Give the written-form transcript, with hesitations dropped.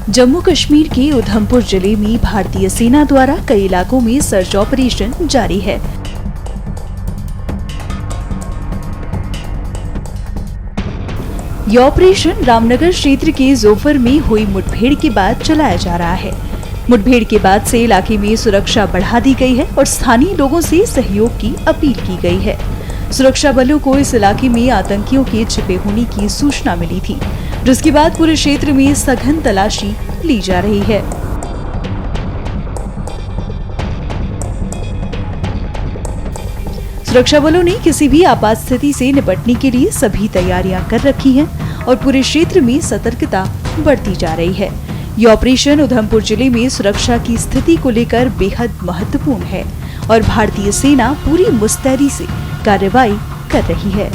जम्मू कश्मीर के उधमपुर जिले में भारतीय सेना द्वारा कई इलाकों में सर्च ऑपरेशन जारी है। यह ऑपरेशन रामनगर क्षेत्र के जोफर में हुई मुठभेड़ के बाद चलाया जा रहा है। मुठभेड़ के बाद से इलाके में सुरक्षा बढ़ा दी गई है और स्थानीय लोगों से सहयोग की अपील की गई है। सुरक्षा बलों को इस इलाके में आतंकियों के छिपे होने की सूचना मिली थी, जिसके बाद पूरे क्षेत्र में सघन तलाशी ली जा रही है। सुरक्षा बलों ने किसी भी आपात स्थिति से निपटने के लिए सभी तैयारियां कर रखी हैं और पूरे क्षेत्र में सतर्कता बढ़ती जा रही है। ये ऑपरेशन उधमपुर जिले में सुरक्षा की स्थिति को लेकर बेहद महत्वपूर्ण है और भारतीय सेना पूरी मुस्तैदी से कार्रवाई कर रही है।